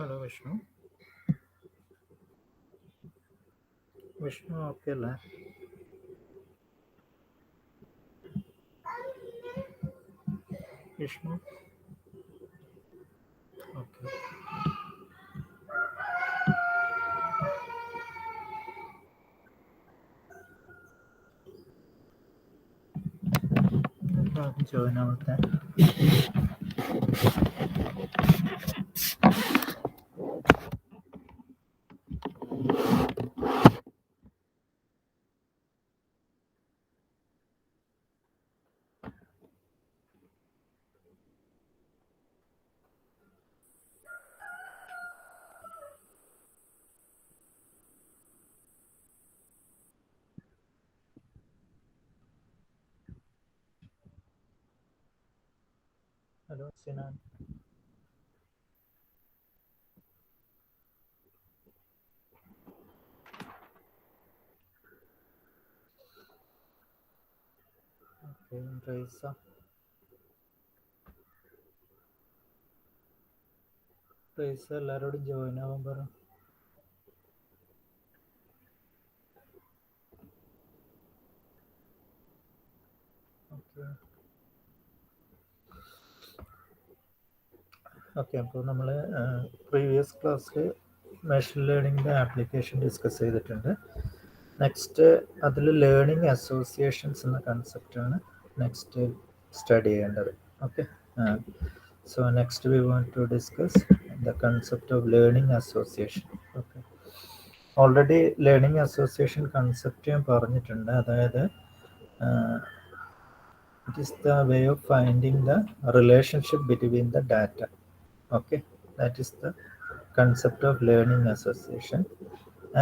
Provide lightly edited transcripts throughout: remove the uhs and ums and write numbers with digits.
Hello Vishnu. Vishnu आपके अല്ലേ? Vishnu okay. Join ആവട്ടെ. ഹലോ സിനാൻ. ഓക്കെ. റൈസ. റൈസ എല്ലാവരോടും ജോയിൻ ആവാൻ പറ. Okay okay. അപ്പോൾ നമ്മൾ പ്രീവിയസ് ക്ലാസ്സിൽ മെഷീൻ ലേണിങ്ങിൻ്റെ ആപ്ലിക്കേഷൻ ഡിസ്കസ് ചെയ്തിട്ടുണ്ട്. നെക്സ്റ്റ് അതിൽ ലേണിംഗ് അസോസിയേഷൻസ് എന്ന കൺസെപ്റ്റാണ് നെക്സ്റ്റ് സ്റ്റഡി ചെയ്യേണ്ടത്. Okay. So next we want to discuss the concept of learning association. Okay. Already learning association concept ഞാൻ പറഞ്ഞിട്ടുണ്ട്. അതായത് it is the way of finding the relationship between the data. Okay, that is the concept of learning association,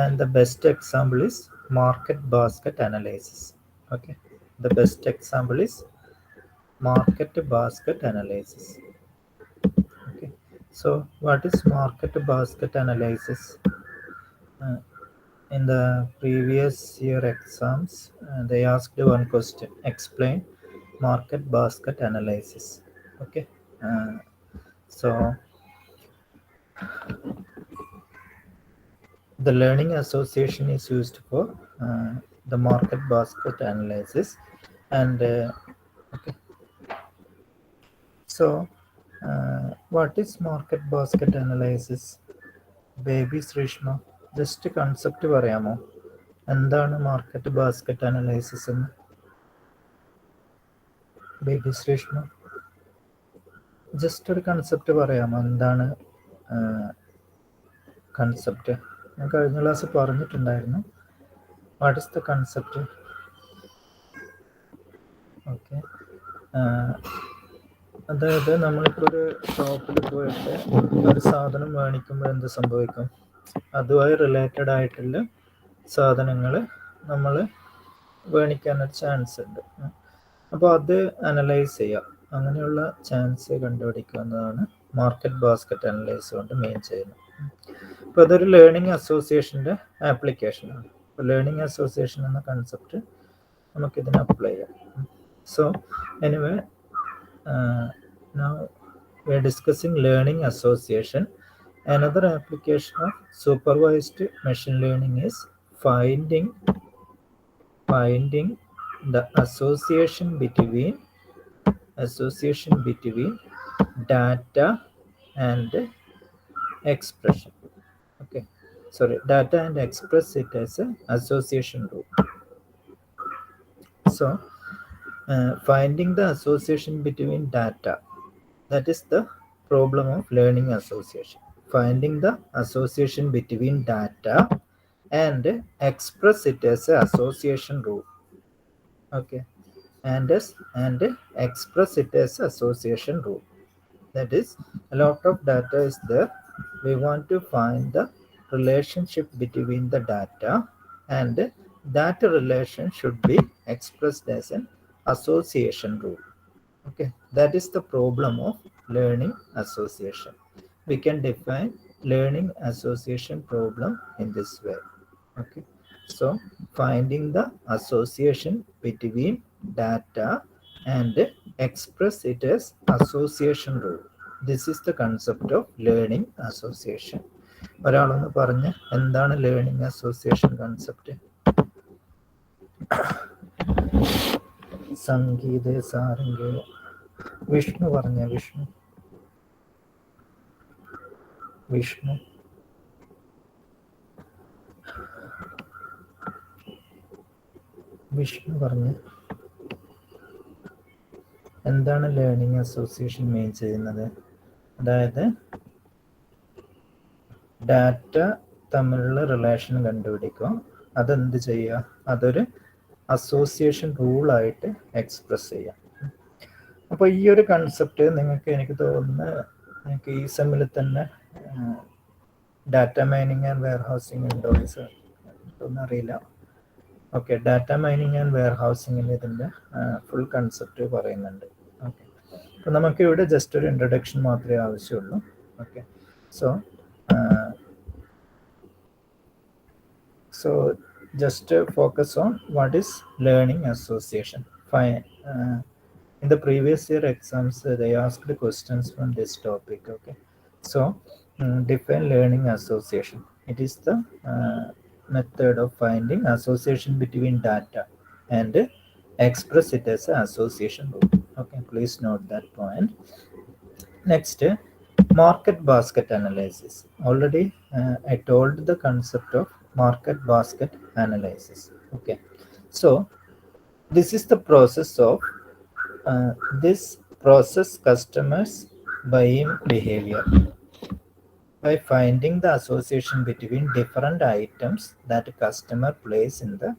and the best example is market basket analysis. Okay, the best example is market basket analysis. Okay, so what is market basket analysis? In the previous year exams, they asked one question: explain market basket analysis. Okay, so the learning association is used for the market basket analysis, and okay. So what is market basket analysis? Baby Srishma, just concept പറയാമോ? എന്താണ് market basket analysis എന്ന്? Baby Sreeshma, just ഒരു concept പറയാമോ? എന്താണ് concept? ഞാൻ കഴിഞ്ഞ class പറഞ്ഞിട്ടുണ്ടായിരുന്നു. What is the concept? Okay. അതായത് നമ്മളിപ്പോൾ ഒരു ഷോപ്പിൽ പോയിട്ട് ഒരു സാധനം മേടിക്കുമ്പോൾ എന്ത് സംഭവിക്കും? അതുമായി റിലേറ്റഡ് ആയിട്ടുള്ള സാധനങ്ങൾ നമ്മൾ മേടിക്കാനൊരു ചാൻസ് ഉണ്ട്. അപ്പോൾ അത് അനലൈസ് ചെയ്യുക. അങ്ങനെയുള്ള ചാൻസ് കണ്ടുപിടിക്കുക എന്നതാണ് മാർക്കറ്റ് ബാസ്ക്കറ്റ് അനലൈസ് കൊണ്ട് മെയിൻ ചെയ്യുന്നത്. അപ്പോൾ അതൊരു ലേണിംഗ് അസോസിയേഷൻ്റെ ആപ്ലിക്കേഷനാണ്. അപ്പോൾ ലേണിംഗ് അസോസിയേഷൻ എന്ന കൺസെപ്റ്റ് നമുക്കിതിന് അപ്ലൈ ചെയ്യാം. So anyway, now we are discussing learning association. Another application of supervised machine learning is finding the association between data and expression. Okay, sorry, data and express it as an association rule. So finding the association between data, that is the problem of learning association. Finding the association between data and express it as an association rule. Okay, and express it as association rule. That is, a lot of data is there. We want to find the relationship between the data, and that relation should be expressed as an association rule. Okay, that is the problem of learning association. We can define learning association problem in this way. Okay, so finding the association between data and express it as association rule. This is the concept of learning association. ഒരാളൊന്ന് പറഞ്ഞ് എന്താണ് learning association concept? Sangeetha Sarang Vishnu പറഞ്ഞ വിഷ്ണു പറഞ്ഞ് എന്താണ് learning association മീൻ ചെയ്യുന്നത്? അതായത് data തമ്മിലുള്ള relation കണ്ടുപിടിക്കുക, അതെന്ത് ചെയ്യുക, അതൊരു അസോസിയേഷൻ റൂളായിട്ട് എക്സ്പ്രസ് ചെയ്യാം. അപ്പോൾ ഈ ഒരു കൺസെപ്റ്റ് നിങ്ങൾക്ക്, എനിക്ക് തോന്നുന്നു നിങ്ങൾക്ക് ഈ സെമ്മിൽ തന്നെ data mining and warehousing ഉണ്ടോ ഒന്നും അറിയില്ല. ഓക്കെ, ഡാറ്റ മൈനിങ് ആൻഡ് വെയർ ഹൗസിംഗിൽ ഇതിൻ്റെ ഫുൾ കൺസെപ്റ്റ് പറയുന്നുണ്ട്. ഓക്കെ, അപ്പോൾ നമുക്ക് ഇവിടെ ജസ്റ്റ് ഒരു ഇൻട്രൊഡക്ഷൻ മാത്രമേ ആവശ്യമുള്ളൂ. Okay, so just focus on what is learning association. Fine. In the previous year exams they asked questions from this topic. Okay, so define learning association. It is the method of finding association between data and express it as an association rule. Okay, please note that point. Next, market basket analysis. Already I told the concept of market basket analysis. Okay, so this is the process of customers buying behavior by finding the association between different items that customer place in the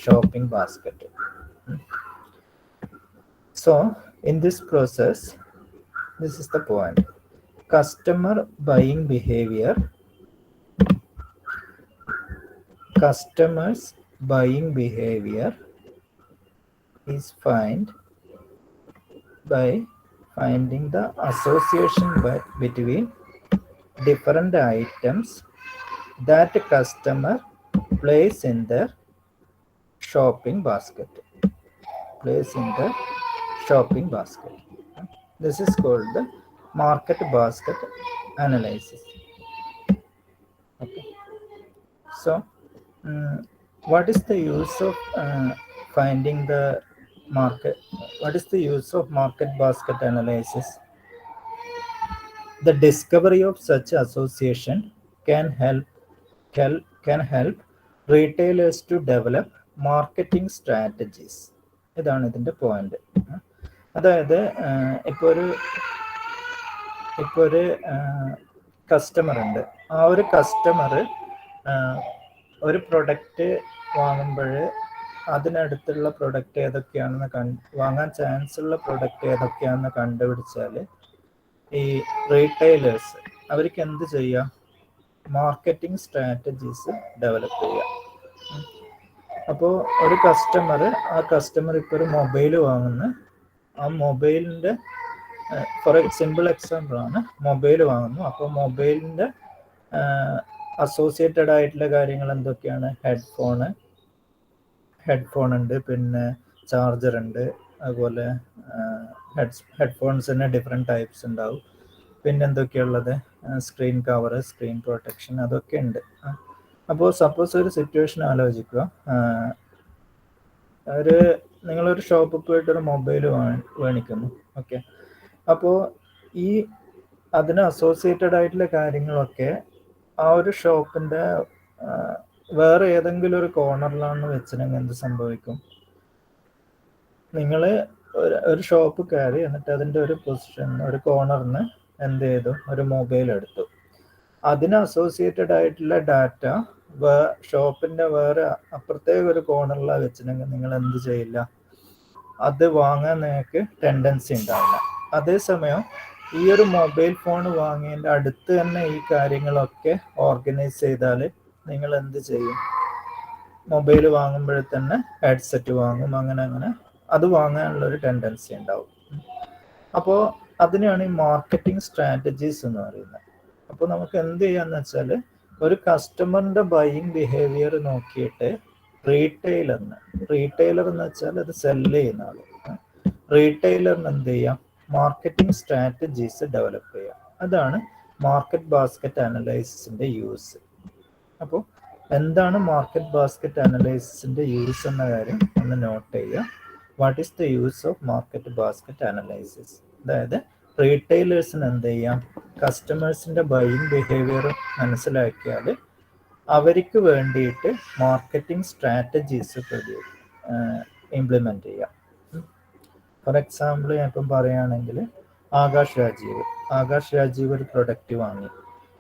shopping basket. So in this process, this is the point. Customer buying behavior, customers buying behavior is found by finding the association between different items that customer place in their shopping basket. This is called the market basket analysis. Okay, so what is the use of finding the market? What is the use of market basket analysis? The discovery of such association can help retailers to develop marketing strategies. ഇതാണ് ഇതിൻ്റെ point. അതായത് ഇപ്പോൾ ഒരു customer ഉണ്ട്. ആ ഒരു customer ഒരു product വാങ്ങുമ്പോൾ അതിനടുത്തുള്ള പ്രൊഡക്റ്റ് ഏതൊക്കെയാണെന്ന് വാങ്ങാൻ ചാൻസ് ഉള്ള പ്രൊഡക്റ്റ് ഏതൊക്കെയാണെന്ന് കണ്ടുപിടിച്ചാൽ ഈ റീറ്റെയിലേഴ്സ് അവർക്ക് എന്ത് ചെയ്യാം? മാർക്കറ്റിംഗ് സ്ട്രാറ്റജീസ് ഡെവലപ്പ് ചെയ്യാം. അപ്പോൾ ഒരു കസ്റ്റമർ ഇപ്പോൾ ഒരു മൊബൈൽ വാങ്ങുന്ന, ആ മൊബൈലിൻ്റെ ഫോർ സിമ്പിൾ എക്സാമ്പിൾ ആണ്, മൊബൈൽ വാങ്ങുന്നു. അപ്പോൾ മൊബൈലിൻ്റെ അസോസിയേറ്റഡ് ആയിട്ടുള്ള കാര്യങ്ങൾ എന്തൊക്കെയാണ്? ഹെഡ്ഫോൺ ഉണ്ട്, പിന്നെ ചാർജർ ഉണ്ട്, അതുപോലെ ഹെഡ്ഫോൺസ് തന്നെ ഡിഫറെൻറ്റ് ടൈപ്സ് ഉണ്ടാവും. പിന്നെ എന്തൊക്കെയുള്ളത്? സ്ക്രീൻ കവർ, സ്ക്രീൻ പ്രൊട്ടക്ഷൻ, അതൊക്കെ ഉണ്ട്. അപ്പോൾ സപ്പോസ് ഒരു സിറ്റുവേഷൻ ആലോചിക്കുക, നിങ്ങളൊരു ഷോപ്പിൽ പോയിട്ടൊരു മൊബൈൽ മേടിക്കുന്നു. ഓക്കെ, അപ്പോൾ അതിന് അസോസിയേറ്റഡ് ആയിട്ടുള്ള കാര്യങ്ങളൊക്കെ ആ ഒരു ഷോപ്പിൻ്റെ വേറെ ഏതെങ്കിലും ഒരു കോർണറിലാണെന്ന് വെച്ചിട്ടുണ്ടെങ്കിൽ എന്ത് സംഭവിക്കും? നിങ്ങൾ ഒരു ഷോപ്പ് കയറി, എന്നിട്ട് അതിൻ്റെ ഒരു പൊസിഷൻ, ഒരു കോർണറിന് എന്ത് ചെയ്തു? ഒരു മൊബൈൽ എടുത്തു. അതിന് അസോസിയേറ്റഡ് ആയിട്ടുള്ള ഡാറ്റ ഷോപ്പിൻ്റെ വേറെ അപ്പുറത്തേക്ക് ഒരു കോർണറിലാണ് വെച്ചിട്ടുണ്ടെങ്കിൽ നിങ്ങൾ എന്ത് ചെയ്യില്ല? അത് വാങ്ങാൻ നിങ്ങൾക്ക് ടെൻഡൻസി ഉണ്ടാവില്ല. അതേസമയം ഈ ഒരു മൊബൈൽ ഫോൺ വാങ്ങിയതിൻ്റെ അടുത്ത് തന്നെ ഈ കാര്യങ്ങളൊക്കെ ഓർഗനൈസ് ചെയ്താൽ നിങ്ങൾ എന്ത് ചെയ്യും? മൊബൈൽ വാങ്ങുമ്പോഴേ തന്നെ ഹെഡ്സെറ്റ് വാങ്ങും, അങ്ങനെ അത് വാങ്ങാനുള്ളൊരു ടെൻഡൻസി ഉണ്ടാവും. അപ്പോൾ അതിനെയാണ് ഈ മാർക്കറ്റിംഗ് സ്ട്രാറ്റജീസ് എന്ന് പറയുന്നത്. അപ്പോൾ നമുക്ക് എന്ത് ചെയ്യാന്ന് വെച്ചാൽ, ഒരു കസ്റ്റമറിൻ്റെ ബൈയിങ് ബിഹേവിയർ നോക്കിയിട്ട് റീറ്റെയിലർ എന്ന് വെച്ചാൽ അത് സെല്ല് ചെയ്യുന്ന ആൾ, റീറ്റെയിലറിന് എന്ത് ചെയ്യാം? മാർക്കറ്റിംഗ് സ്ട്രാറ്റജീസ് ഡെവലപ്പ് ചെയ്യുക. അതാണ് മാർക്കറ്റ് ബാസ്ക്കറ്റ് അനലൈസിസിൻ്റെ യൂസ്. അപ്പോൾ എന്താണ് മാർക്കറ്റ് ബാസ്ക്കറ്റ് അനലൈസിസിൻ്റെ യൂസ് എന്ന കാര്യം ഒന്ന് നോട്ട് ചെയ്യുക. What is the use of market basket analysis? അതായത് റീറ്റെയിലേഴ്സിന് എന്ത് ചെയ്യാം, കസ്റ്റമേഴ്സിൻ്റെ ബൈയിങ് ബിഹേവിയർ മനസ്സിലാക്കിയാൽ അവർക്ക് വേണ്ടിയിട്ട് മാർക്കറ്റിംഗ് സ്ട്രാറ്റജീസ് ഇംപ്ലിമെൻ്റ് ചെയ്യാം. ഫോർ എക്സാമ്പിൾ ഞാൻ ഇപ്പം പറയുകയാണെങ്കിൽ ആകാശ് രാജീവ് ഒരു പ്രൊഡക്റ്റ് വാങ്ങി.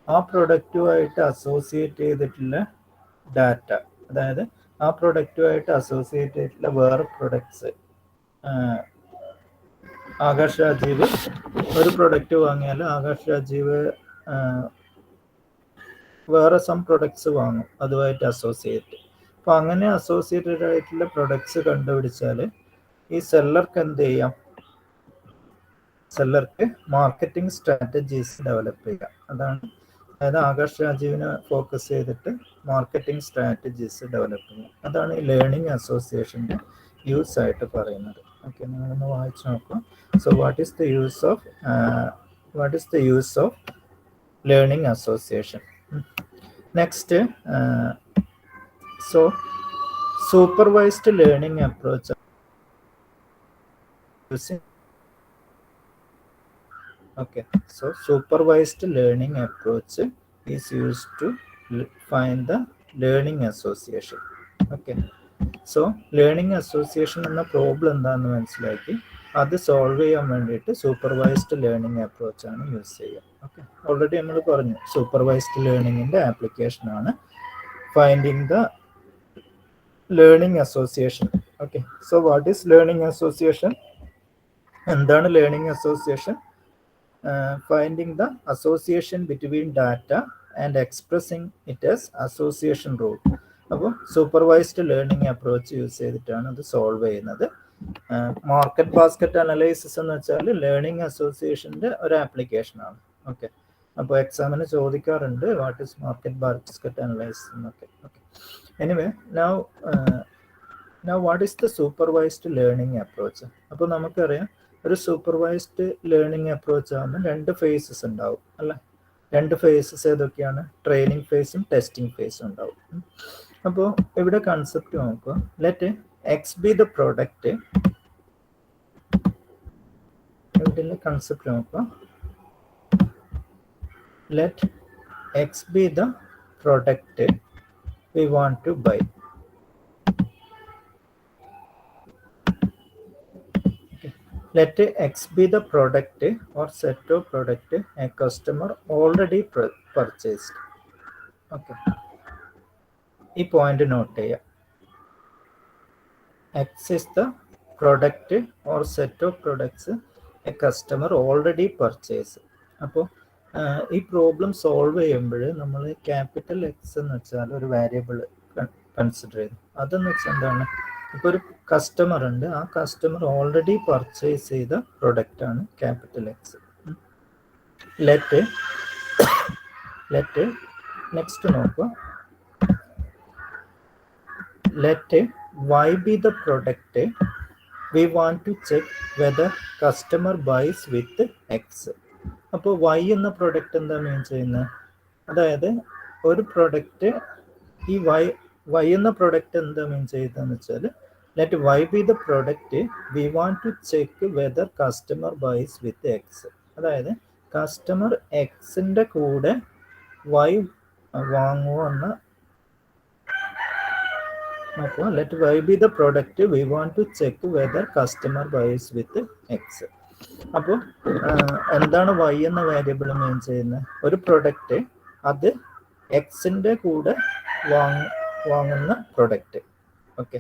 ആ പ്രൊഡക്റ്റുമായിട്ട് അസോസിയേറ്റ് ചെയ്തിട്ടുള്ള ഡാറ്റ, അതായത് ആ പ്രൊഡക്റ്റുമായിട്ട് അസോസിയേറ്റ് ചെയ്തിട്ടുള്ള വേറെ പ്രൊഡക്ട്സ്, ആകാശ് രാജീവ് ഒരു പ്രൊഡക്റ്റ് വാങ്ങിയാൽ ആകാശ് രാജീവ് വേറെ സം പ്രൊഡക്ട്സ് വാങ്ങും അതുമായിട്ട് അസോസിയേറ്റ്. അപ്പോൾ അങ്ങനെ അസോസിയേറ്റഡ് ആയിട്ടുള്ള പ്രൊഡക്ട്സ് കണ്ടുപിടിച്ചാൽ ഈ സെല്ലർക്ക് എന്ത് ചെയ്യാം, സെല്ലർക്ക് മാർക്കറ്റിംഗ് സ്ട്രാറ്റജീസ് ഡെവലപ്പ് ചെയ്യാം. അതായത് ആകാശ് രാജീവിനെ ഫോക്കസ് ചെയ്തിട്ട് മാർക്കറ്റിംഗ് സ്ട്രാറ്റജീസ് ഡെവലപ്പ് ചെയ്യാം. അതാണ് ഈ ലേണിംഗ് അസോസിയേഷൻ്റെ യൂസ് ആയിട്ട് പറയുന്നത്. ഓക്കെ, നിങ്ങളൊന്ന് വായിച്ചു നോക്കാം. So what is the use of learning association? Next, supervised learning approach using. Okay, so supervised learning approach is used to find the learning association. Okay, so learning association എന്ന problem എന്താണെന്ന് മനസ്സിലാക്കി അത് solve ചെയ്യാൻ വേണ്ടിയിട്ട് supervised learning approach ആണ് use ചെയ്യുക. Okay, already നമ്മൾ പറഞ്ഞു സൂപ്പർവൈസ്ഡ് ലേണിങ്ങിൻ്റെ ആപ്ലിക്കേഷനാണ് finding the learning association. Okay, so what is learning association? എന്താണ് learning association? Finding the association between data and expressing it as association rule. അപ്പോൾ സൂപ്പർവൈസ്ഡ് ലേണിംഗ് അപ്രോച്ച് യൂസ് ചെയ്തിട്ടാണ് അത് solve ചെയ്യുന്നത്. Market basket analysis എന്ന് വെച്ചാൽ learning അസോസിയേഷൻ്റെ ഒരു ആപ്ലിക്കേഷനാണ്. ഓക്കെ, അപ്പോൾ എക്സാമിന് ചോദിക്കാറുണ്ട് what is market basket analysis എന്നൊക്കെ. Okay, anyway now what is the supervised learning approach? അപ്പോൾ നമുക്കറിയാം ഒരു സൂപ്പർവൈസ്ഡ് ലേണിംഗ് അപ്രോച്ച് ആകുമ്പോൾ 2 phases ഉണ്ടാവും അല്ലേ? 2 phases ഏതൊക്കെയാണ്? ട്രെയിനിങ് ഫേസും ടെസ്റ്റിംഗ് ഫേസും ഉണ്ടാവും. അപ്പോൾ ഇവിടെ കൺസെപ്റ്റ് നോക്കുക. Let X B the product. ഇവിടെ കൺസെപ്റ്റ് നോക്കുക. Let X B the product we want to buy. Let X be the product or set of product a customer already purchased. Okay, ഈ point not ചെയ്യുക. X is the product or set of products a customer already purchased. അപ്പോൾ ഈ problem solve ചെയ്യുമ്പോൾ നമ്മൾ capital X എന്ന് വെച്ചാൽ ഒരു variable consider ചെയ്തു. അതെന്ന് വെച്ചാൽ എന്താണ്? ഇപ്പോൾ ഒരു കസ്റ്റമർ ഉണ്ട്, ആ കസ്റ്റമർ ഓൾറെഡി പർച്ചേസ് ചെയ്ത പ്രൊഡക്റ്റാണ് ക്യാപിറ്റൽ എക്സ്. ലെറ്റ് നെക്സ്റ്റ് നോക്കുക. Let y be the product we want to check whether customer buys with x. അപ്പോൾ വൈ എന്ന പ്രൊഡക്റ്റ് എന്താ മീൻ ചെയ്യുന്നത്? അതായത് ഒരു പ്രൊഡക്റ്റ് ഈ വൈ എന്ന പ്രൊഡക്റ്റ് എന്താ മീൻ ചെയ്യുന്നതെന്ന് വെച്ചാൽ let y be the product we want to check whether customer buys with x. അതായത് കസ്റ്റമർ എക്സിൻ്റെ കൂടെ വൈ വാങ്ങുമോ എന്ന് നോക്കുക. Let y be the product we want to check whether customer buys with x. അപ്പോൾ എന്താണ് വൈ എന്ന variable മീൻ ചെയ്യുന്നത്? ഒരു പ്രൊഡക്റ്റ് അത് എക്സിൻ്റെ കൂടെ വാങ്ങുന്ന പ്രൊഡക്റ്റ്. ഓക്കെ,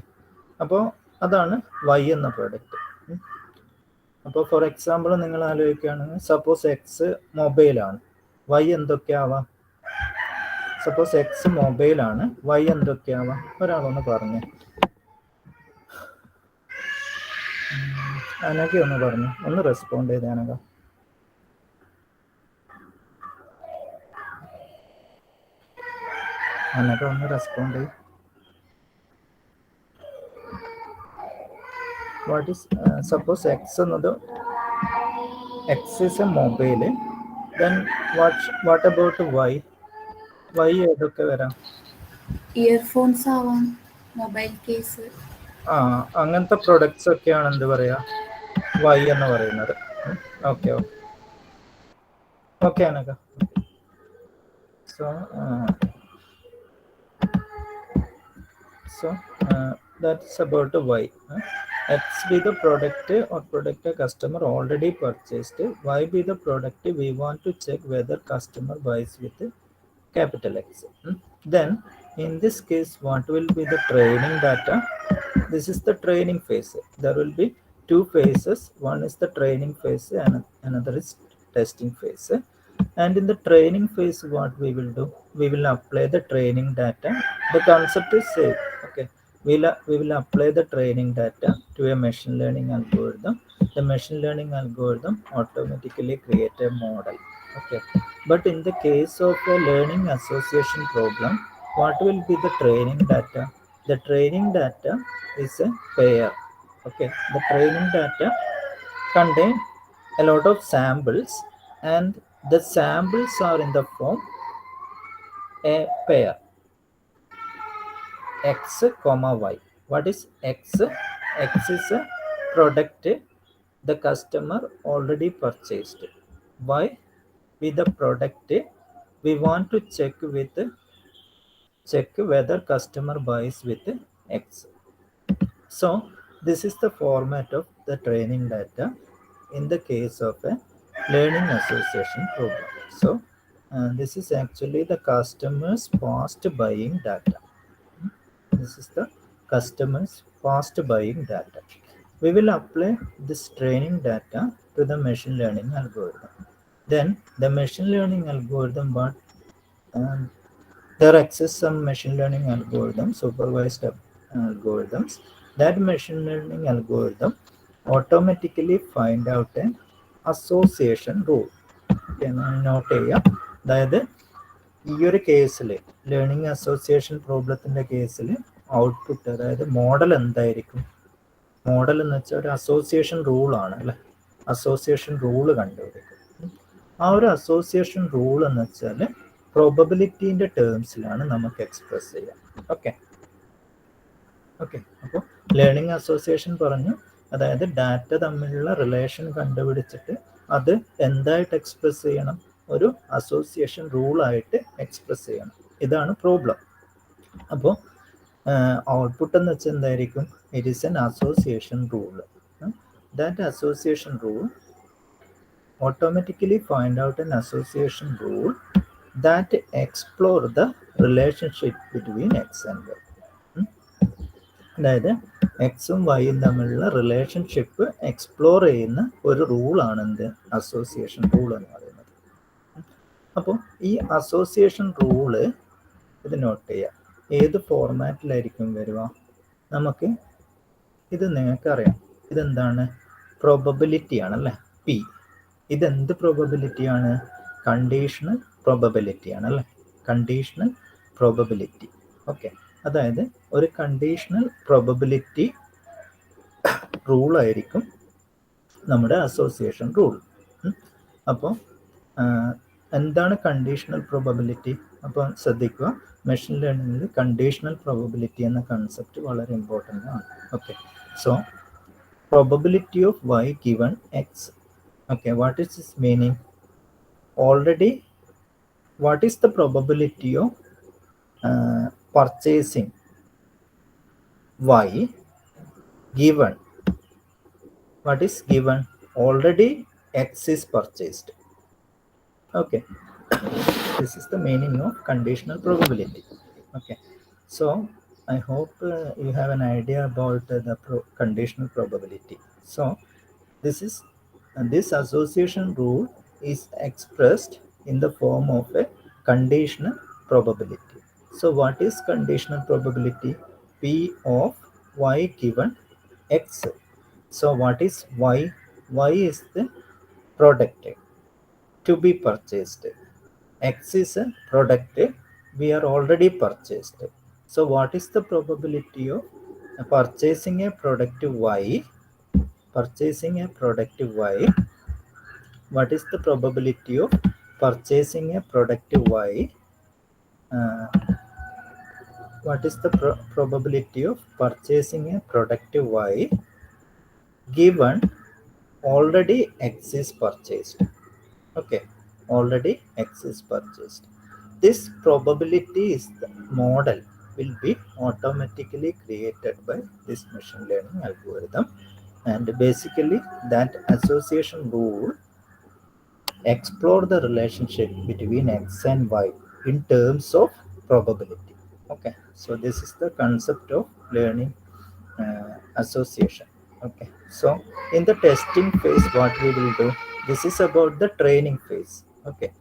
അപ്പോൾ അതാണ് വൈ എന്ന പ്രൊഡക്റ്റ്. അപ്പോൾ ഫോർ എക്സാമ്പിൾ നിങ്ങൾ ആലോചിക്കുകയാണെങ്കിൽ suppose X മൊബൈലാണ്, Y എന്തൊക്കെയാവാം? Suppose X മൊബൈലാണ്, Y എന്തൊക്കെയാവാം? ഒരാളൊന്ന് പറഞ്ഞു. അനഘ ഒന്ന് പറഞ്ഞു, ഒന്ന് റെസ്പോണ്ട് ചെയ്തേ അനഘ. അനഘ ഒന്ന് റെസ്പോണ്ട് ചെയ്യും. വാട്ട് ഈസ് സപ്പോസ് എക്സ് എന്നത് X is a mobile. Then what about Y? Y ഏതൊക്കെ വരാം? ഇയർഫോൺസ് ആവാം, മൊബൈൽ കേസ്. ആ, അങ്ങനത്തെ പ്രൊഡക്ട്സ് ഒക്കെയാണ് എന്ത് പറയാ, വൈ എന്ന് പറയുന്നത്. Okay okay okay Anagha. So that's about the Y. X be the product or product a customer already purchased. Y be the product we want to check whether customer buys with capital X. Then in this case, what will be the training data? This is the training phase. There will be two phases. One is the training phase and another is testing phase. And in the training phase, what we will do, we will apply the training data. The concept is same. Okay, we will apply the training data to a machine learning algorithm. The machine learning algorithm automatically create a model. Okay, but in the case of a learning association problem, what will be the training data? The training data is a pair. Okay, the training data contain a lot of samples, and the samples are in the form a pair X comma Y. What is X? X is a product the customer already purchased. Y with the product we want to check whether customer buys with X. So this is the format of the training data in the case of a learning association program. So this is actually the customer's past buying data. This is the customer's past buying data. We will apply this training data to the machine learning algorithm. Then the machine learning algorithm, but um, there exists some machine learning algorithms, supervised algorithms. That machine learning algorithm automatically find out an association rule. Note ചെയ്യാം. അതായത് ഈ ഒരു കേസിൽ, learning association പ്രോബ്ലത്തിൻ്റെ കേസിൽ output, അതായത് model എന്തായിരിക്കും? Model എന്ന് വെച്ചാൽ ഒരു അസോസിയേഷൻ റൂളാണ് അല്ലേ. അസോസിയേഷൻ റൂള് കണ്ടുപിടിക്കും. ആ ഒരു അസോസിയേഷൻ റൂൾ എന്ന് വെച്ചാൽ പ്രോബബിലിറ്റീൻ്റെ ടേംസിലാണ് നമുക്ക് എക്സ്പ്രസ് ചെയ്യാം. ഓക്കെ ഓക്കെ അപ്പോൾ ലേണിംഗ് അസോസിയേഷൻ പറഞ്ഞു, അതായത് ഡാറ്റ തമ്മിലുള്ള റിലേഷൻ കണ്ടുപിടിച്ചിട്ട് അത് എന്തായിട്ട് എക്സ്പ്രസ് ചെയ്യണം? ഒരു അസോസിയേഷൻ റൂളായിട്ട് എക്സ്പ്രസ് ചെയ്യണം. ഇതാണ് പ്രോബ്ലം. അപ്പോൾ ഔട്ട്പുട്ട് എന്ന് വെച്ചാൽ എന്തായിരിക്കും? It is N association rule. That association rule automatically find out an association rule that explore the relationship between X and Y. അതായത് എക്സും വൈയും തമ്മിലുള്ള റിലേഷൻഷിപ്പ് എക്സ്പ്ലോർ ചെയ്യുന്ന ഒരു റൂളാണ് എന്ത്? അസോസിയേഷൻ റൂൾ എന്ന് പറയുന്നത്. അപ്പോൾ ഈ അസോസിയേഷൻ റൂള് ഇത് നോട്ട് ചെയ്യുക. ഏത് ഫോർമാറ്റിലായിരിക്കും വരിക? നമുക്ക് ഇത് നിങ്ങൾക്കറിയാം, ഇതെന്താണ്? പ്രോബബിലിറ്റി ആണല്ലേ, പി. ഇതെന്ത് പ്രോബബിലിറ്റിയാണ്? കണ്ടീഷണൽ പ്രോബബിലിറ്റി ആണല്ലേ, കണ്ടീഷണൽ പ്രോബബിലിറ്റി. ഓക്കെ, അതായത് ഒരു കണ്ടീഷണൽ പ്രോബബിലിറ്റി റൂളായിരിക്കും നമ്മുടെ അസോസിയേഷൻ റൂൾ. അപ്പോൾ എന്താണ് കണ്ടീഷണൽ പ്രോബബിലിറ്റി? അപ്പോൾ ശ്രദ്ധിക്കുക, മെഷീൻ ലേണിംഗിൽ കണ്ടീഷണൽ പ്രോബബിലിറ്റി എന്ന കൺസെപ്റ്റ് വളരെ ഇമ്പോർട്ടൻ്റ് ആണ്. Okay, so probability of y given x. Okay, what is its meaning? Already, what is the probability of purchasing y given? What is given? Already x is purchased. Okay, this is the meaning of conditional probability. Okay, so I hope you have an idea about the conditional probability. So this association rule is expressed in the form of a conditional probability. So what is conditional probability? P of y given x. So what is y? Y is the product to be purchased. X is a product we are already purchased. So what is the probability of purchasing a product y? Purchasing a product y what is the probability of purchasing a product Y? Uh, what is the probability of purchasing a product Y given already exists purchased? Okay, already exists purchased. This probability is the model will be automatically created by this machine learning algorithm, and basically that association rule explore the relationship between x and y in terms of probability. Okay, so this is the concept of learning association. Okay, so in the testing phase what we will do, this is about the training phase. Okay,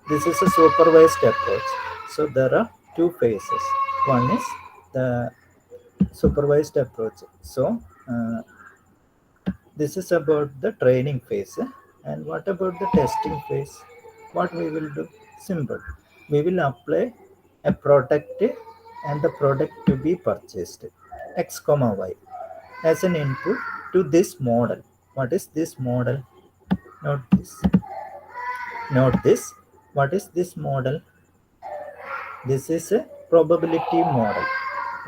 this is a supervised approach. So there are two phases. One is the supervised approach. So uh, this is about the training phase. And what about the testing phase? What we will do? Simple. We will apply a product and the product to be purchased, x comma y, as an input to this model. What is this model? Not this. Not this. What is this model? This is a probability model.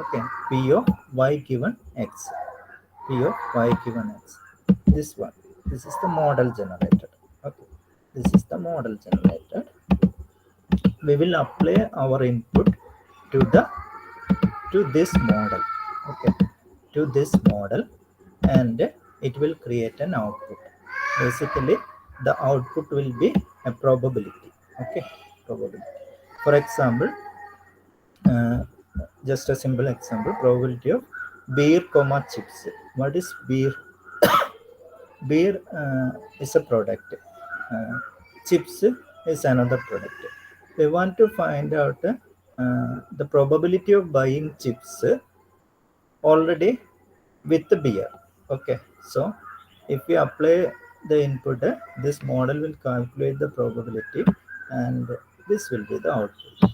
Okay, P of y given x. P of y given x. This one. This is the model generated. Okay, this is the model generated. We will apply our input to the to this model. Okay, to this model, and it will create an output. Basically, the output will be a probability. Okay, probability. For example, uh, just a simple example, probability of beer comma chips. What is beer? Beer is a product. Chips is another product. We want to find out the probability of buying chips already with the beer. Okay, so if we apply the input, this model will calculate the probability, and this will be the output.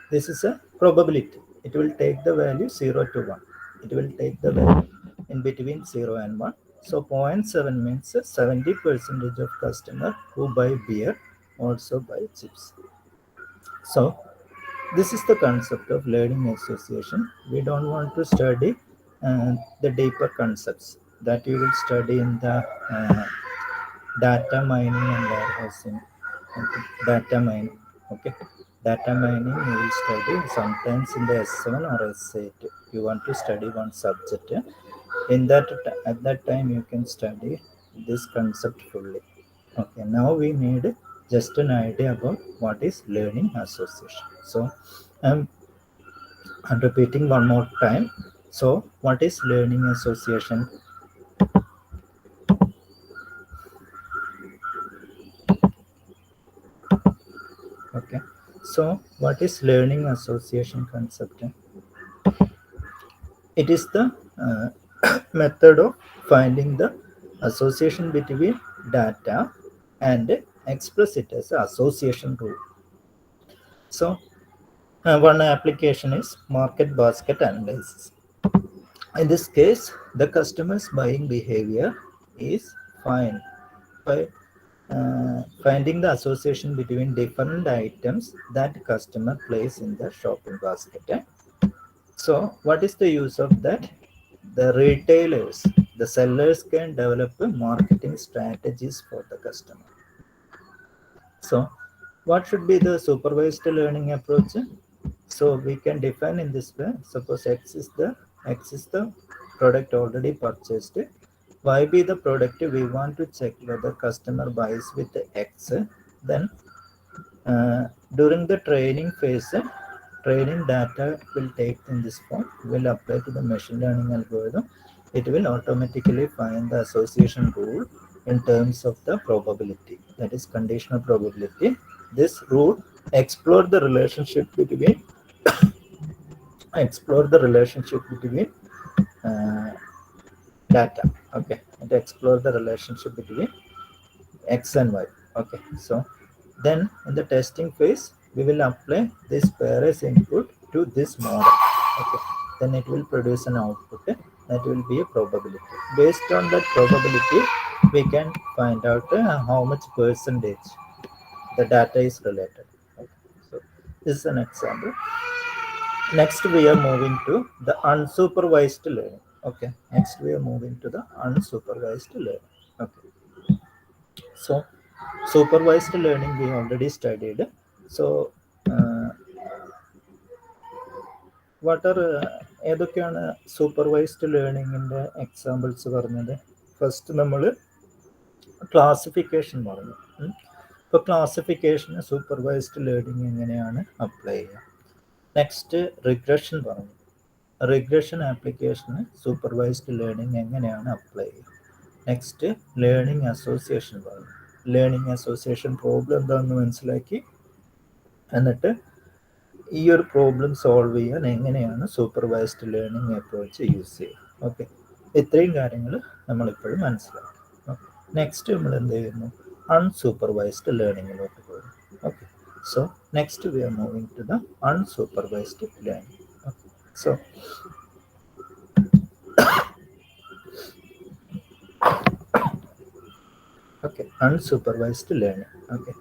This is a probability. It will take the value 0 to 1. It will take the value in between 0 and 1. So 0.7 means 70% of customer who buy beer also buy chips. So this is the concept of learning association. We don't want to study the deeper concepts that you will study in the data mining and warehousing. Okay. Data mining. Okay. Data mining you will study sometimes in the S7 or S8. You want to study one subject. In that at that time you can study this concept fully. Okay. Now we need just an idea about what is learning association. So I'm repeating one more time. So what is learning association? Okay, so what is learning association concept? It is the method of finding the association between data and express it as an association rule. So one application is market basket analysis. In this case, the customer's buying behavior is fine by finding the association between different items that customer place in the shopping basket. So what is the use of that? The retailers, the sellers can develop marketing strategies for the customer. So what should be the supervised learning approach? So we can define in this way. Suppose X is the product already purchased. Y be the product we want to check whether customer buys with X. Then during the training phase, training data will take in this form, will apply to the machine learning algorithm. It will automatically find the association rule in terms of the probability, that is conditional probability. This rule explore the relationship between uh, data. Okay, and explore the relationship between x and y. Okay, so then in the testing phase we will apply this pair as input to this model. Okay, then it will produce an output that will be a probability. Based on that probability, we can find out how much percentage the data is related. Okay. So this is an example. Next, we are moving to the unsupervised learning. Okay. Next, we are moving to the unsupervised learning. Okay. So, supervised learning we already studied. So, what are ഏതൊക്കെയാണ് supervised ലേണിങ്ങിൻ്റെ examples പറഞ്ഞത്? First നമ്മൾ classification പറഞ്ഞു. ഇപ്പോൾ ക്ലാസിഫിക്കേഷന് supervised learning എങ്ങനെയാണ് apply ചെയ്യുക? Next regression പറഞ്ഞു. Regression ആപ്ലിക്കേഷന് supervised learning എങ്ങനെയാണ് അപ്ലൈ ചെയ്യുക? നെക്സ്റ്റ് ലേണിംഗ് അസോസിയേഷൻ പറഞ്ഞു. ലേണിംഗ് അസോസിയേഷൻ പ്രോബ്ലം എന്താണെന്ന് മനസ്സിലാക്കി, എന്നിട്ട് ഈ ഒരു പ്രോബ്ലം സോൾവ് ചെയ്യാൻ എങ്ങനെയാണ് സൂപ്പർവൈസ്ഡ് ലേണിംഗ് അപ്രോച്ച് യൂസ് ചെയ്യുക. ഓക്കെ, ഇത്രയും കാര്യങ്ങൾ നമ്മളിപ്പോഴും മനസ്സിലാക്കി. ഓക്കെ, നെക്സ്റ്റ് നമ്മൾ എന്ത് ചെയ്യുന്നു? അൺസൂപ്പർവൈസ്ഡ് ലേണിങ്ങിലോട്ട് പോകുന്നു. Okay, so next we are moving to the unsupervised learning. Okay, so okay, unsupervised learning. Okay,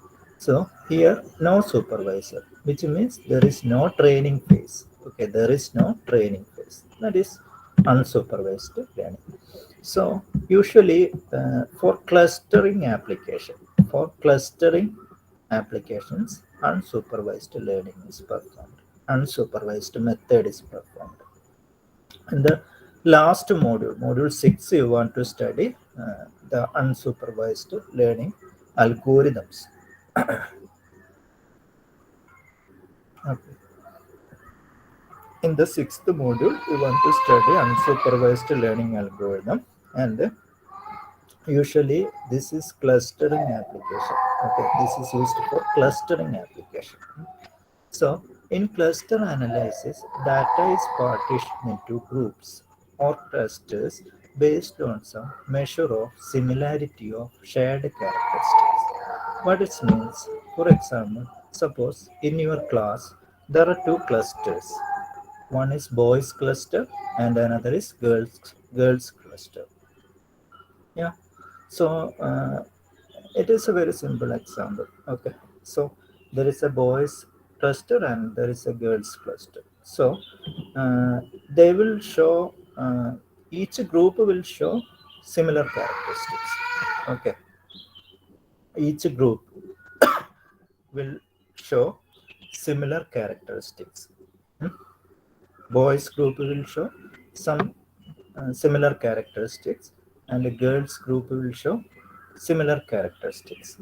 so here no supervisor, which means there is no training phase. Okay, there is no training phase, that is unsupervised learning. So usually for clustering applications, unsupervised learning is performed, unsupervised method is performed. In the last module 6, you want to study the unsupervised learning algorithms. Okay. In the 6th module, we want to study unsupervised learning algorithm, and usually this is clustering application. Okay, this is used for clustering application. So in cluster analysis, data is partitioned into groups or clusters based on some measure of similarity of shared characteristics. What it means, for example, suppose in your class there are two clusters. One is boys cluster and another is girls cluster. Yeah, so it is a very simple example. Okay, so there is a boys cluster and there is a girls cluster. So they will show, each group will show similar characteristics. Okay, each group will show similar characteristics. Boys group will show some similar characteristics, and the girls group will show similar characteristics.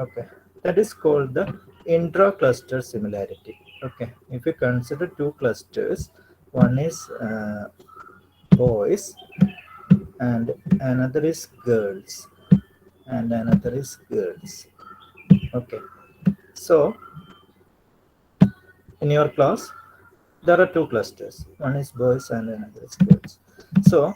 Okay, that is called the intra-cluster similarity. Okay, if you consider two clusters, one is boys and another is girls, and another is girls. Okay, so in your class there are two clusters, one is boys and another is girls. So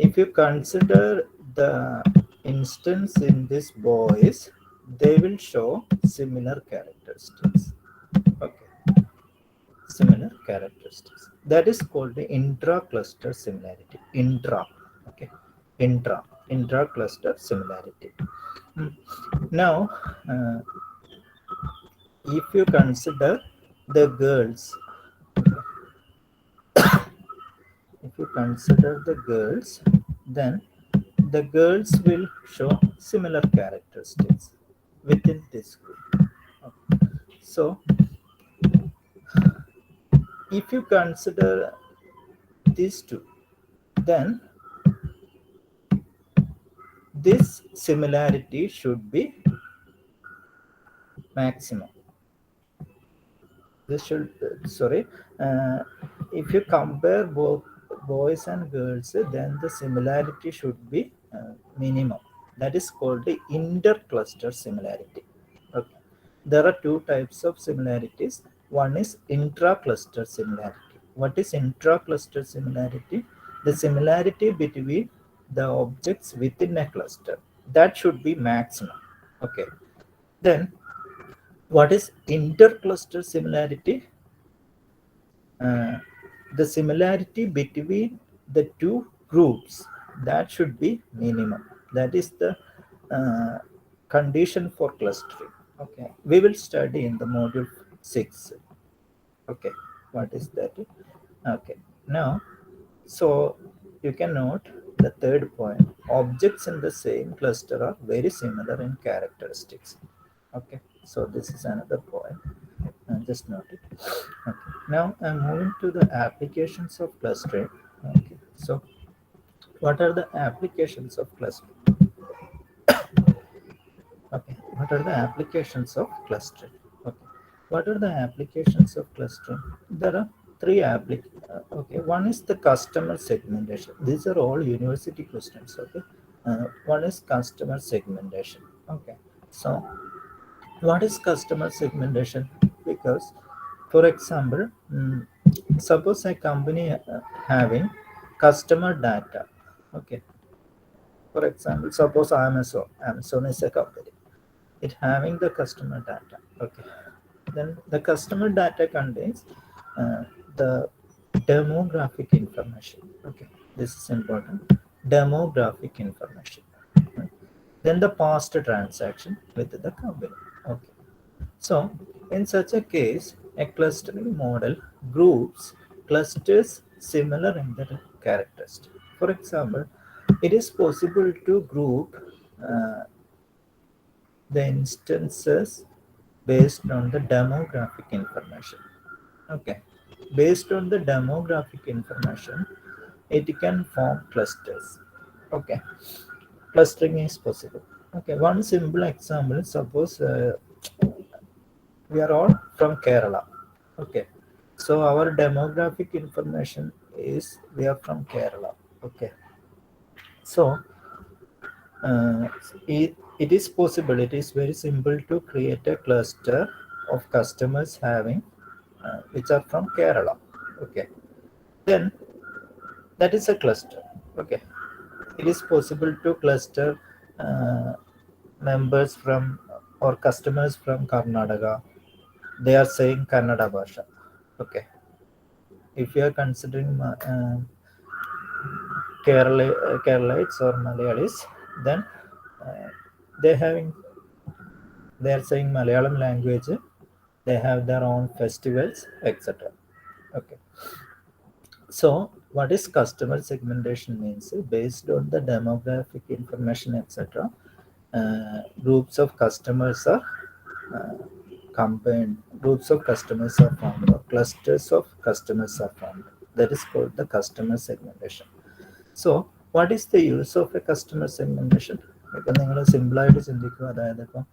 if you consider the instance in this boys, they will show similar characteristics. Okay, similar characteristics, that is called the intra-cluster similarity. Okay, intra-cluster similarity. Now if you consider the girls, if you consider the girls, then the girls will show similar characteristics within this group. Okay. So if you consider these two, then this similarity should be maximum. This should if you compare both boys and girls, then the similarity should be minimum. That is called the intercluster similarity. Okay, there are two types of similarities. One is intra-cluster similarity. What is intra-cluster similarity? The similarity between the objects within a cluster, that should be maximum. Okay, then what is intercluster similarity? The similarity between the two groups, that should be minimum. That is the condition for clustering. Okay, we will study in the module 6. Okay, what is that? Okay, now, so you can note the third point: objects in the same cluster are very similar in characteristics. Okay, so this is another point. Just note it. Okay, now I'm moving to the applications of clustering. Okay, so what are the applications of clustering? Okay, what are the applications of clustering? Okay, what are the applications of clustering? There are three applications. Okay, one is the customer segmentation. These are all university questions. Okay, one is customer segmentation. Okay, so what is customer segmentation? Because, for example, suppose a company having customer data. Okay, for example, suppose Amazon is a company, it having the customer data. Okay, then the customer data contains the demographic information. Okay, this is important. Demographic information. Then the past transaction with the company. Okay, so in such a case, a clustering model groups clusters similar in their characteristic. For example, it is possible to group uh, the instances based on the demographic information. Okay, based on the demographic information, it can form clusters. Okay, clustering is possible. Okay, one simple example: suppose we are all from Kerala. Okay, so our demographic information is we are from Kerala. Okay, so uh, it is possible, it is very simple to create a cluster of customers having which are from Kerala. Okay, then that is a cluster. Okay, it is possible to cluster uh, members from or customers from Karnataka. They are saying Kannada Bhasha. Okay, if you are considering Keralites or Malayalis, then uh, they having they are saying Malayalam language. They have their own festivals, etc. Okay, so what is customer segmentation means? Based on the demographic information, etc. Groups of customers are uh, combined. Groups of customers are formed, or clusters of customers are formed. That is called the customer segmentation. So what is the use of A customer segmentation? ഇപ്പം നിങ്ങൾ സിമ്പിളായിട്ട് ചിന്തിക്കുക. അതായത് ഇപ്പം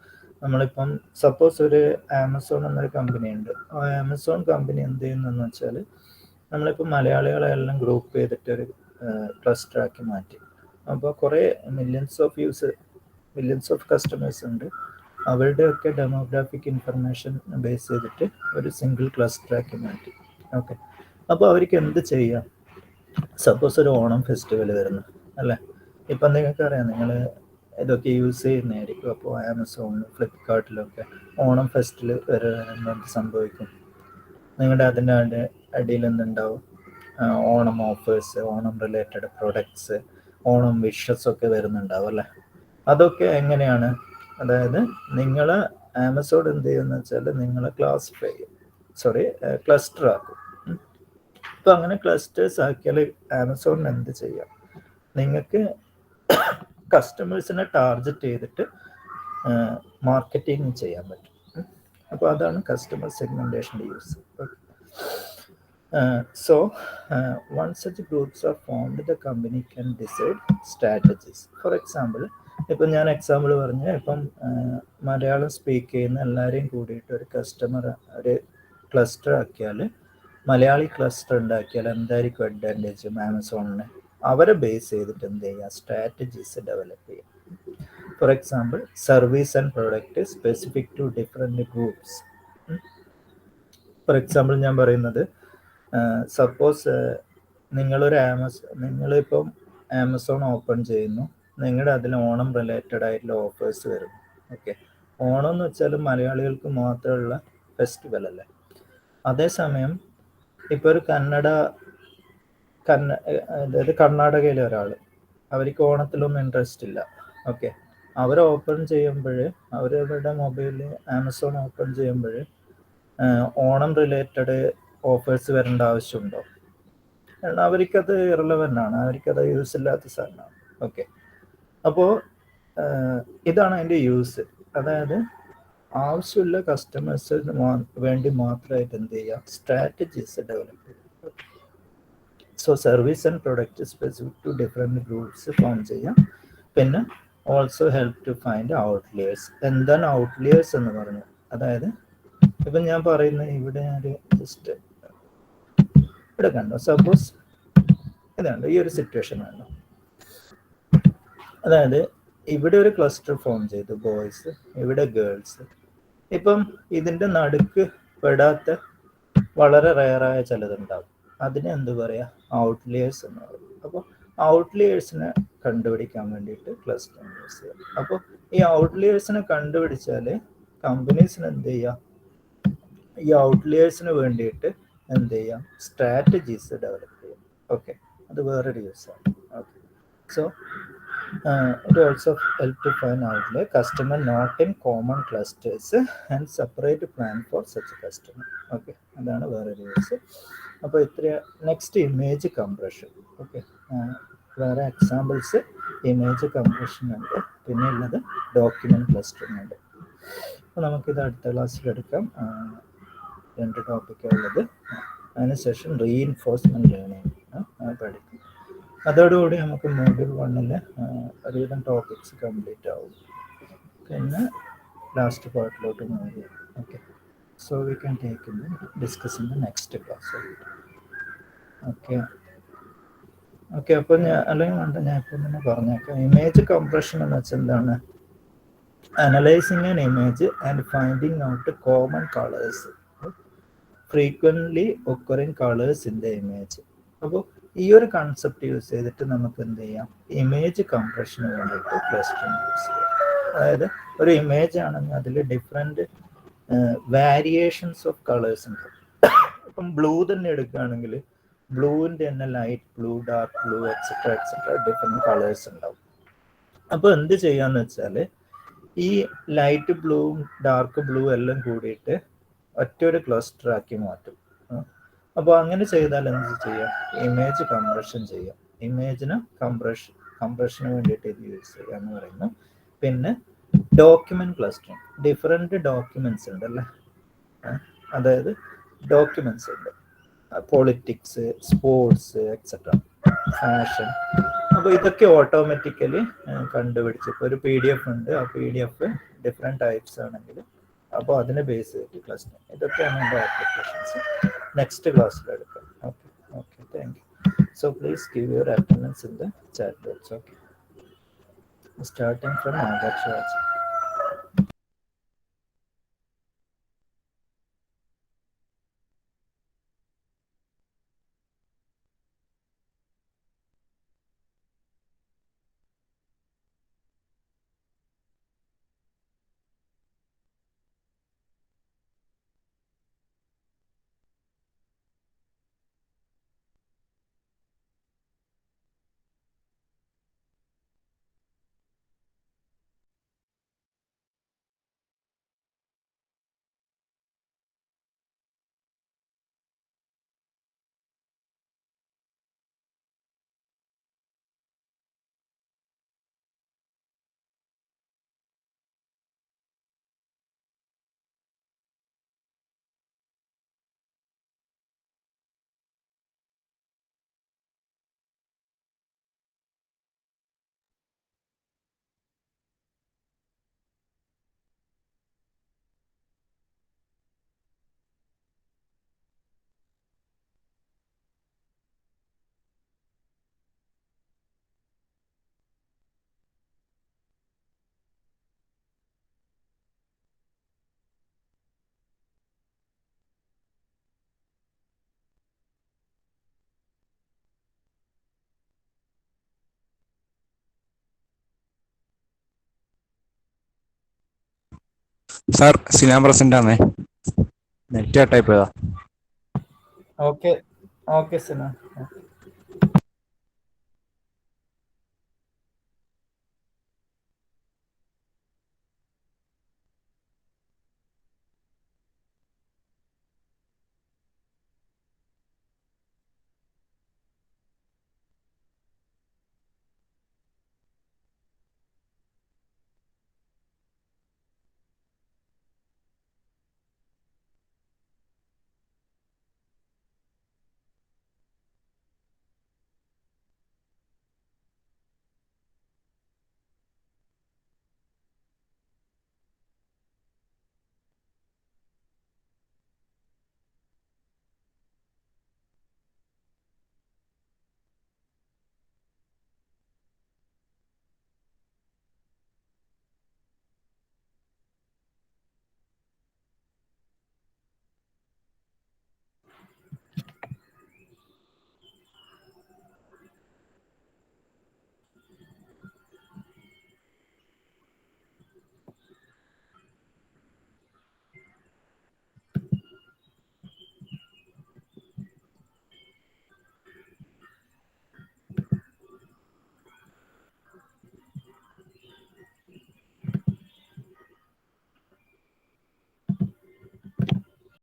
നമ്മളിപ്പം suppose ഒരു Amazon എന്നൊരു company ഉണ്ട്. ആ ആമസോൺ കമ്പനി എന്ത് ചെയ്യുന്നതെന്ന് വെച്ചാൽ നമ്മളിപ്പോൾ മലയാളികളെല്ലാം ഗ്രൂപ്പ് ചെയ്തിട്ട് ഒരു ക്ലസ്റ്റർ ആക്കി മാറ്റി. അപ്പോൾ കുറേ മില്യൺസ് ഓഫ് കസ്റ്റമേഴ്സ് ഉണ്ട്. അവരുടെയൊക്കെ ഡെമോഗ്രാഫിക് ഇൻഫർമേഷൻ ബേസ് ചെയ്തിട്ട് ഒരു സിംഗിൾ ക്ലസ്റ്റർ ആക്കി മാറ്റി. ഓക്കെ, അപ്പോൾ അവർക്ക് എന്ത് ചെയ്യാം? സപ്പോസ് ഒരു ഓണം ഫെസ്റ്റിവൽ വരുന്നു അല്ലേ? ഇപ്പം നിങ്ങൾക്കറിയാം, നിങ്ങൾ ഇതൊക്കെ യൂസ് ചെയ്യുന്നതായിരിക്കും. അപ്പോൾ ആമസോണിലും ഫ്ലിപ്കാർട്ടിലൊക്കെ ഓണം ഫെസ്റ്റിൽ വരുമ്പോൾ എന്ത് സംഭവിക്കും? നിങ്ങളുടെ അതിൻ്റെ അടിയിൽ എന്തുണ്ടാവും? Onam offers, Onam related products, Onam wishes ഒക്കെ വരുന്നുണ്ടാവും അല്ലേ? അതൊക്കെ എങ്ങനെയാണ്? അതായത് നിങ്ങൾ ആമസോൺ എന്ത് ചെയ്യുമെന്ന് വെച്ചാൽ നിങ്ങളെ ക്ലാസിഫൈ ചെയ്യും, ക്ലസ്റ്റർ ആക്കും. ഇപ്പം അങ്ങനെ ക്ലസ്റ്റേഴ്സ് ആക്കിയാൽ ആമസോണിന് എന്ത് ചെയ്യാം? നിങ്ങൾക്ക് കസ്റ്റമേഴ്സിനെ ടാർഗറ്റ് ചെയ്തിട്ട് മാർക്കറ്റിംഗ് ചെയ്യാൻ പറ്റും. അപ്പോൾ അതാണ് കസ്റ്റമർ സെഗ്മെന്റേഷൻ്റെ use. So one such groups are formed, the company can decide strategies. For example, ഇപ്പം ഞാൻ എക്സാമ്പിൾ പറഞ്ഞ് ഇപ്പം മലയാളം സ്പീക്ക് ചെയ്യുന്ന എല്ലാവരെയും കൂടിയിട്ട് ഒരു ക്ലസ്റ്റർ ആക്കിയാൽ, മലയാളി ക്ലസ്റ്റർ ഉണ്ടാക്കിയാൽ എന്തായിരിക്കും അഡ്വാൻറ്റേജ് ആമസോണിന്? അവരെ ബേസ് ചെയ്തിട്ട് എന്ത് ചെയ്യുക? സ്ട്രാറ്റജീസ് ഡെവലപ്പ് ചെയ്യുക. For example, service and product specific to different groups. For example ഞാൻ പറയുന്നത്, സപ്പോസ് നിങ്ങളിപ്പം ആമസോൺ ഓപ്പൺ ചെയ്യുന്നു, നിങ്ങളുടെ അതിൽ ഓണം റിലേറ്റഡ് ആയിട്ടുള്ള ഓഫേഴ്സ് വരുന്നു. ഓക്കെ, ഓണം എന്ന് വെച്ചാൽ മലയാളികൾക്ക് മാത്രമുള്ള ഫെസ്റ്റിവൽ അല്ലേ? അതേസമയം ഇപ്പോൾ ഒരു അതായത് കർണാടകയിലെ ഒരാൾ, അവർക്ക് ഓണത്തിലൊന്നും ഇൻട്രസ്റ്റ് ഇല്ല. ഓക്കെ, അവർ ഓപ്പൺ ചെയ്യുമ്പോൾ അവരവരുടെ മൊബൈലിൽ ആമസോൺ ഓപ്പൺ ചെയ്യുമ്പോൾ ഓണം റിലേറ്റഡ് ഓഫേഴ്സ് വരേണ്ട ആവശ്യമുണ്ടോ? കാരണം അവർക്കത് ഇറലവൻ്റ് ആണ്, അവർക്കത് യൂസ് ഇല്ലാത്ത സാധനമാണ്. ഓക്കെ, അപ്പോൾ ഇതാണ് അതിൻ്റെ യൂസ്. അതായത് ആവശ്യമുള്ള കസ്റ്റമേഴ്സിന് വേണ്ടി മാത്രമായിട്ട് എന്ത് ചെയ്യുക, സ്ട്രാറ്റജീസ് ഡെവലപ്പ് ചെയ്യുക. So service and product specific to different groups form ചെയ്യാം. പിന്നെ also help to find outliers. എന്താണ് ഔട്ട്ലിയേഴ്സ് എന്ന് പറഞ്ഞു? അതായത് ഇപ്പം ഞാൻ പറയുന്നത് ഇവിടെ ഒരു ജസ്റ്റ് ഇവിടെ കണ്ടോ, സപ്പോസ് ഇതുണ്ട്, ഈ ഒരു സിറ്റുവേഷൻ കണ്ടോ. അതായത് ഇവിടെ ഒരു ക്ലസ്റ്റർ ഫോം ചെയ്തു, ബോയ്സ്, ഇവിടെ ഗേൾസ്. ഇപ്പം ഇതിൻ്റെ നടുക്ക് പെടാത്ത വളരെ റയറായ ചിലതുണ്ടാവും, അതിനെ എന്ത് പറയുക, ഔട്ട്ലിയേഴ്സ് എന്ന് പറയും. അപ്പോൾ ഔട്ട്ലിയേഴ്സിനെ കണ്ടുപിടിക്കാൻ വേണ്ടിയിട്ട് ക്ലസ്റ്റർ യൂസ് ചെയ്യാം. അപ്പോൾ ഈ ഔട്ട്ലിയേഴ്സിനെ കണ്ടുപിടിച്ചാൽ കമ്പനീസിന് എന്ത് ചെയ്യാം, ഈ ഔട്ട്ലിയേഴ്സിന് വേണ്ടിയിട്ട് എന്ത് ചെയ്യാം, സ്ട്രാറ്റജീസ് ഡെവലപ്പ് ചെയ്യാം. ഓക്കെ, അത് വേറൊരു യൂസാണ്. Okay, so it also help to find outlier customer not in common clusters and separate plan for such a customer. Okay, അതാണ് വേറൊരു യൂസ്. അപ്പോൾ ഇത്ര. Next image compression. ഓക്കെ, വേറെ എക്സാമ്പിൾസ് ഇമേജ് കംപ്രഷൻ ഉണ്ട്, പിന്നെ ഉള്ളത് ഡോക്യുമെന്റ് ക്ലസ്റ്ററിംഗ് ഉണ്ട്. അപ്പോൾ നമുക്കിത് അടുത്ത ക്ലാസ്സിൽ എടുക്കാം. 2 ടോപ്പിക്കുള്ളത്. അതിനുശേഷം റീഇൻഫോഴ്സ്മെന്റ് ലേണിംഗ് പഠിക്കും. അതോടുകൂടി നമുക്ക് മോഡ്യൂൾ 1 ഒരുവിധം ടോപ്പിക്സ് കംപ്ലീറ്റ് ആവും. പിന്നെ ലാസ്റ്റ് പാർട്ടിലോട്ട് മൂവ് ചെയ്യാം. Okay, so we can take in discuss in the next class. Okay okay അപ്പോൾ അല്ലെങ്കിൽ വേണ്ട, ഞാൻ ഇപ്പം തന്നെ പറഞ്ഞേക്കാം. ഇമേജ് കംപ്രഷൻ എന്ന് വെച്ചാൽ എന്താണ്? Analysing an image and finding out common colours, frequently occurring colours in the image. അപ്പോൾ ഈ ഒരു കൺസെപ്റ്റ് യൂസ് ചെയ്തിട്ട് നമുക്ക് എന്ത് ചെയ്യാം, ഇമേജ് കംപ്രഷന് വേണ്ടിയിട്ട് ക്ലസ്റ്ററിംഗ് യൂസ് ചെയ്യാം. അതായത് ഒരു ഇമേജ് ആണെങ്കിൽ അതിൽ ഡിഫറെൻറ്റ് വേരിയേഷൻസ് ഓഫ് കളേഴ്സ് ഉണ്ട്. ഇപ്പം ബ്ലൂ തന്നെ എടുക്കുകയാണെങ്കിൽ ബ്ലൂവിൻ്റെ തന്നെ light blue, dark blue, etcetera different colours ഉണ്ടാവും. അപ്പോൾ എന്ത് ചെയ്യാന്ന് വെച്ചാൽ ഈ ലൈറ്റ് ബ്ലൂവും ഡാർക്ക് ബ്ലൂ എല്ലാം കൂടിയിട്ട് ഒറ്റൊരു ക്ലസ്റ്റർ ആക്കി മാറ്റും. അപ്പോൾ അങ്ങനെ ചെയ്താൽ എന്ത് ചെയ്യാം, ഇമേജ് കംപ്രഷൻ ചെയ്യാം. ഇമേജിന് കംപ്രഷന് വേണ്ടിയിട്ട് ഇത് യൂസ് ചെയ്യുക എന്ന് പറയുന്നു. പിന്നെ ഡോക്യുമെന്റ് ക്ലസ്റ്ററിങ്, ഡിഫറെൻറ്റ് ഡോക്യുമെന്റ്സ് ഉണ്ടല്ലേ, അതായത് ഡോക്യുമെന്റ്സ് ഉണ്ട്, പൊളിറ്റിക്സ്, സ്പോർട്സ്, എക്സെട്ര, ഫാഷൻ. അപ്പോൾ ഇതൊക്കെ ഓട്ടോമാറ്റിക്കലി കണ്ടുപിടിച്ച്, ഇപ്പോൾ ഒരു PDF ഉണ്ട്, ആ PDF ഡിഫറെൻറ്റ് ടൈപ്സ് ആണെങ്കിൽ അപ്പോൾ അതിനെ ബേസ് ചെയ്തിട്ട് ക്ലസ്റ്ററിങ്. ഇതൊക്കെയാണ് എൻ്റെ ആപ്ലിക്കേഷൻസ്. നെക്സ്റ്റ് ക്ലാസ്സിൽ എടുക്കാം. Okay okay, thank you. So please give your attendance in the chat box. Okay, starting from Adarsh Raj. Sir Sinan present ആണേ, നെറ്റ് കട്ടായി പോയതാ. Okay okay സിന.